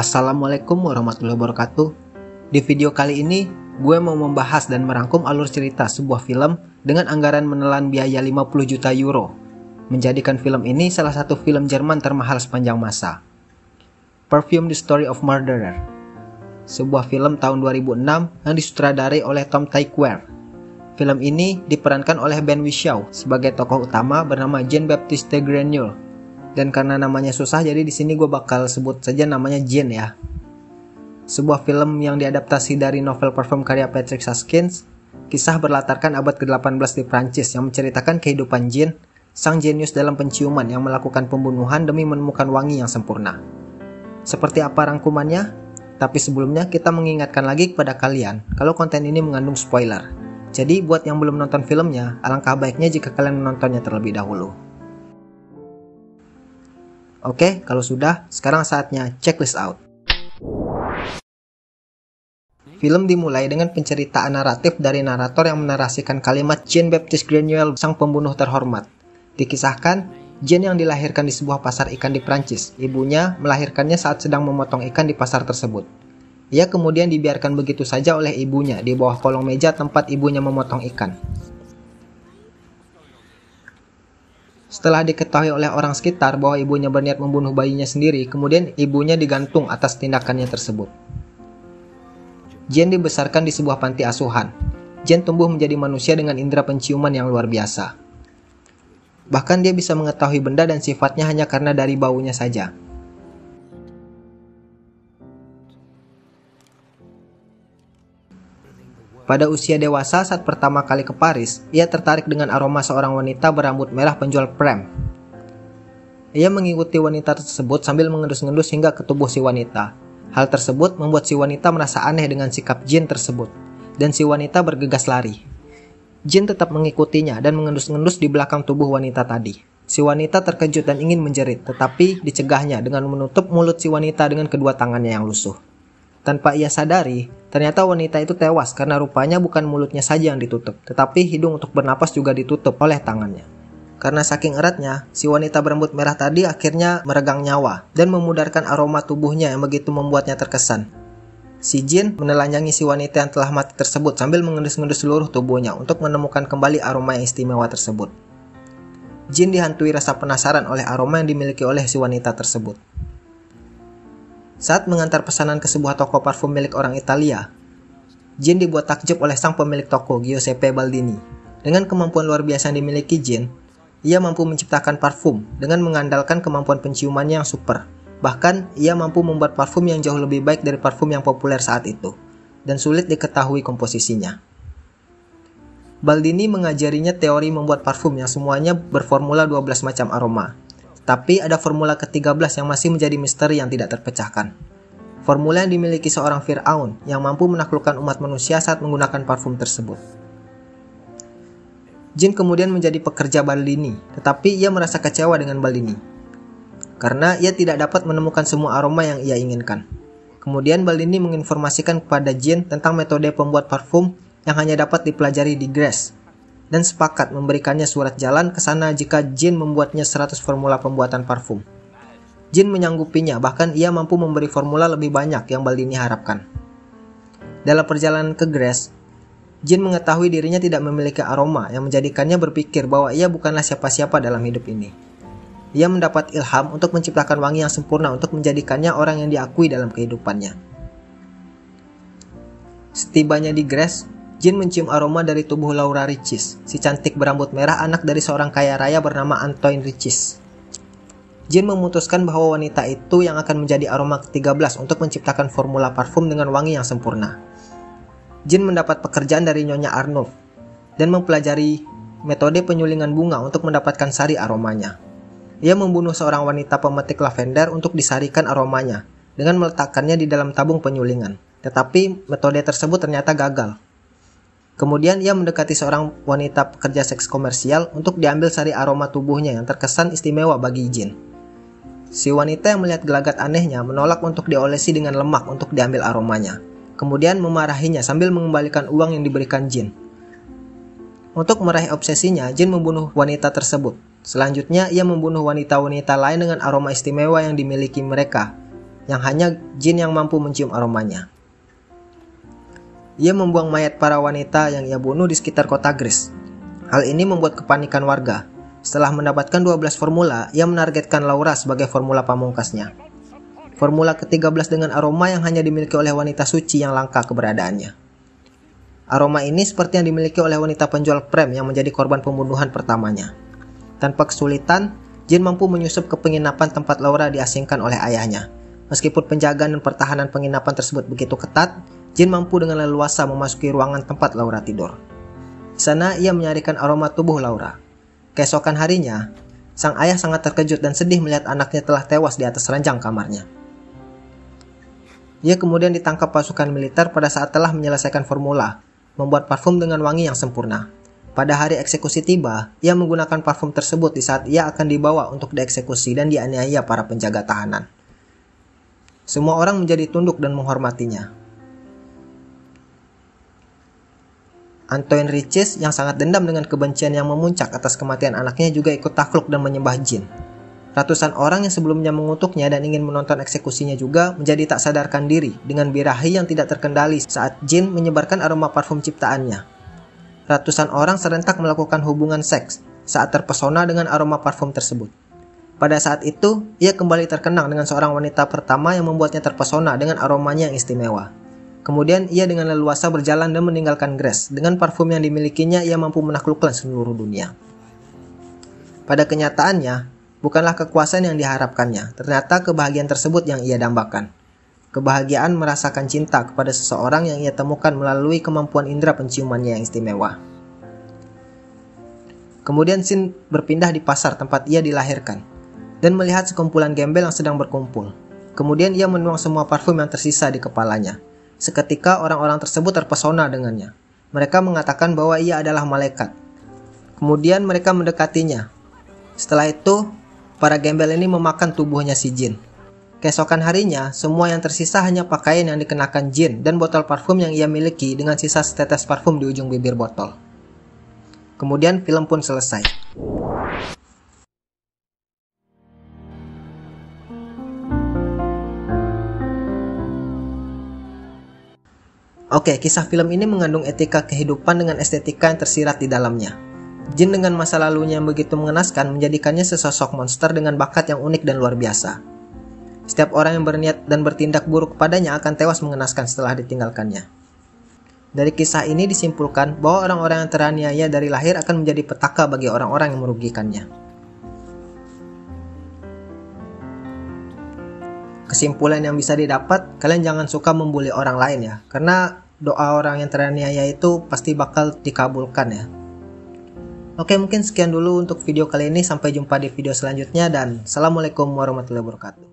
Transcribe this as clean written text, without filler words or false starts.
Assalamualaikum warahmatullahi wabarakatuh. Di video kali ini, gue mau membahas dan merangkum alur cerita sebuah film dengan anggaran menelan biaya 50 juta euro, menjadikan film ini salah satu film Jerman termahal sepanjang masa. Perfume: The Story of Murderer, sebuah film tahun 2006 yang disutradarai oleh Tom Tykwer. Film ini diperankan oleh Ben Whishaw sebagai tokoh utama bernama Jean-Baptiste Grenouille. Dan karena namanya susah, jadi di sini gue bakal sebut saja namanya Jean ya. Sebuah film yang diadaptasi dari novel Perfume karya Patrick Susskind. Kisah berlatarkan abad ke-18 di Prancis yang menceritakan kehidupan Jean, sang jenius dalam penciuman yang melakukan pembunuhan demi menemukan wangi yang sempurna. Seperti apa rangkumannya? Tapi sebelumnya kita mengingatkan lagi kepada kalian kalau konten ini mengandung spoiler. Jadi buat yang belum nonton filmnya, alangkah baiknya jika kalian menontonnya terlebih dahulu. Oke, kalau sudah, sekarang saatnya checklist out. Film dimulai dengan penceritaan naratif dari narator yang menarasikan kalimat Jean-Baptiste Grenouille, sang pembunuh terhormat. Dikisahkan, Jean yang dilahirkan di sebuah pasar ikan di Prancis. Ibunya melahirkannya saat sedang memotong ikan di pasar tersebut. Ia kemudian dibiarkan begitu saja oleh ibunya di bawah kolong meja tempat ibunya memotong ikan. Setelah diketahui oleh orang sekitar bahwa ibunya berniat membunuh bayinya sendiri, kemudian ibunya digantung atas tindakannya tersebut. Jean dibesarkan di sebuah panti asuhan. Jean tumbuh menjadi manusia dengan indera penciuman yang luar biasa. Bahkan dia bisa mengetahui benda dan sifatnya hanya karena dari baunya saja. Pada usia dewasa saat pertama kali ke Paris, ia tertarik dengan aroma seorang wanita berambut merah penjual prem. Ia mengikuti wanita tersebut sambil mengendus-ngendus hingga ke tubuh si wanita. Hal tersebut membuat si wanita merasa aneh dengan sikap Jean tersebut, dan si wanita bergegas lari. Jean tetap mengikutinya dan mengendus-ngendus di belakang tubuh wanita tadi. Si wanita terkejut dan ingin menjerit, tetapi dicegahnya dengan menutup mulut si wanita dengan kedua tangannya yang lusuh. Tanpa ia sadari, ternyata wanita itu tewas karena rupanya bukan mulutnya saja yang ditutup, tetapi hidung untuk bernapas juga ditutup oleh tangannya. Karena saking eratnya, si wanita berambut merah tadi akhirnya meregang nyawa dan memudarkan aroma tubuhnya yang begitu membuatnya terkesan. Si Jean menelanjangi si wanita yang telah mati tersebut sambil mengendus-ngendus seluruh tubuhnya untuk menemukan kembali aroma yang istimewa tersebut. Jean dihantui rasa penasaran oleh aroma yang dimiliki oleh si wanita tersebut. Saat mengantar pesanan ke sebuah toko parfum milik orang Italia, Jean dibuat takjub oleh sang pemilik toko, Giuseppe Baldini. Dengan kemampuan luar biasa yang dimiliki Jean, ia mampu menciptakan parfum dengan mengandalkan kemampuan penciumannya yang super. Bahkan, ia mampu membuat parfum yang jauh lebih baik dari parfum yang populer saat itu, dan sulit diketahui komposisinya. Baldini mengajarinya teori membuat parfum yang semuanya berformula 12 macam aroma. Tapi ada formula ke-13 yang masih menjadi misteri yang tidak terpecahkan. Formula yang dimiliki seorang Fir'aun yang mampu menaklukkan umat manusia saat menggunakan parfum tersebut. Jean kemudian menjadi pekerja Baldini, tetapi ia merasa kecewa dengan Baldini karena ia tidak dapat menemukan semua aroma yang ia inginkan. Kemudian Baldini menginformasikan kepada Jean tentang metode pembuat parfum yang hanya dapat dipelajari di Grasse, dan sepakat memberikannya surat jalan ke sana jika Jean membuatnya 100 formula pembuatan parfum. Jean menyanggupinya, bahkan ia mampu memberi formula lebih banyak yang Baldini harapkan. Dalam perjalanan ke Grasse, Jean mengetahui dirinya tidak memiliki aroma yang menjadikannya berpikir bahwa ia bukanlah siapa-siapa dalam hidup ini. Ia mendapat ilham untuk menciptakan wangi yang sempurna untuk menjadikannya orang yang diakui dalam kehidupannya. Setibanya di Grasse, Jean mencium aroma dari tubuh Laura Riches, si cantik berambut merah anak dari seorang kaya raya bernama Antoine Riches. Jean memutuskan bahwa wanita itu yang akan menjadi aroma ke-13 untuk menciptakan formula parfum dengan wangi yang sempurna. Jean mendapat pekerjaan dari Nyonya Arnaud dan mempelajari metode penyulingan bunga untuk mendapatkan sari aromanya. Ia membunuh seorang wanita pemetik lavender untuk disarikan aromanya dengan meletakkannya di dalam tabung penyulingan. Tetapi metode tersebut ternyata gagal. Kemudian ia mendekati seorang wanita pekerja seks komersial untuk diambil sari aroma tubuhnya yang terkesan istimewa bagi Jean. Si wanita yang melihat gelagat anehnya menolak untuk diolesi dengan lemak untuk diambil aromanya. Kemudian memarahinya sambil mengembalikan uang yang diberikan Jean. Untuk meraih obsesinya, Jean membunuh wanita tersebut. Selanjutnya, ia membunuh wanita-wanita lain dengan aroma istimewa yang dimiliki mereka. yang hanya jin yang mampu mencium aromanya. Ia membuang mayat para wanita yang ia bunuh di sekitar kota Gris. Hal ini membuat kepanikan warga. Setelah mendapatkan 12 formula, ia menargetkan Laura sebagai formula pamungkasnya. Formula ke-13 dengan aroma yang hanya dimiliki oleh wanita suci yang langka keberadaannya. Aroma ini seperti yang dimiliki oleh wanita penjual prem yang menjadi korban pembunuhan pertamanya. Tanpa kesulitan, jin mampu menyusup ke penginapan tempat Laura diasingkan oleh ayahnya. Meskipun penjagaan dan pertahanan penginapan tersebut begitu ketat, jin mampu dengan leluasa memasuki ruangan tempat Laura tidur. Di sana ia menyarikan aroma tubuh Laura. Keesokan harinya, sang ayah sangat terkejut dan sedih melihat anaknya telah tewas di atas ranjang kamarnya. Ia kemudian ditangkap pasukan militer pada saat telah menyelesaikan formula, membuat parfum dengan wangi yang sempurna. Pada hari eksekusi tiba, ia menggunakan parfum tersebut di saat ia akan dibawa untuk dieksekusi dan dianiaya para penjaga tahanan. Semua orang menjadi tunduk dan menghormatinya. Antoine Riches yang sangat dendam dengan kebencian yang memuncak atas kematian anaknya juga ikut takluk dan menyembah jin. Ratusan orang yang sebelumnya mengutuknya dan ingin menonton eksekusinya juga menjadi tak sadarkan diri dengan birahi yang tidak terkendali saat jin menyebarkan aroma parfum ciptaannya. Ratusan orang serentak melakukan hubungan seks saat terpesona dengan aroma parfum tersebut. Pada saat itu, ia kembali terkenang dengan seorang wanita pertama yang membuatnya terpesona dengan aromanya yang istimewa. Kemudian ia dengan leluasa berjalan dan meninggalkan Gres. Dengan parfum yang dimilikinya, ia mampu menaklukkan seluruh dunia. Pada kenyataannya, bukanlah kekuasaan yang diharapkannya, ternyata kebahagiaan tersebut yang ia dambakan. Kebahagiaan merasakan cinta kepada seseorang yang ia temukan melalui kemampuan indera penciumannya yang istimewa. Kemudian Sin berpindah di pasar tempat ia dilahirkan, dan melihat sekumpulan gembel yang sedang berkumpul. Kemudian ia menuang semua parfum yang tersisa di kepalanya. Seketika orang-orang tersebut terpesona dengannya. Mereka mengatakan bahwa ia adalah malaikat. Kemudian mereka mendekatinya. Setelah itu, para gembel ini memakan tubuhnya si jin. Keesokan harinya, semua yang tersisa hanya pakaian yang dikenakan jin dan botol parfum yang ia miliki dengan sisa setetes parfum di ujung bibir botol. Kemudian film pun selesai. Oke, kisah film ini mengandung etika kehidupan dengan estetika yang tersirat di dalamnya. Jin dengan masa lalunya yang begitu mengenaskan menjadikannya sesosok monster dengan bakat yang unik dan luar biasa. Setiap orang yang berniat dan bertindak buruk padanya akan tewas mengenaskan setelah ditinggalkannya. Dari kisah ini disimpulkan bahwa orang-orang yang teraniaya dari lahir akan menjadi petaka bagi orang-orang yang merugikannya. Kesimpulan yang bisa didapat, kalian jangan suka membuli orang lain ya, karena doa orang yang teraniaya itu pasti bakal dikabulkan ya. Oke, mungkin sekian dulu untuk video kali ini, sampai jumpa di video selanjutnya dan Assalamualaikum warahmatullahi wabarakatuh.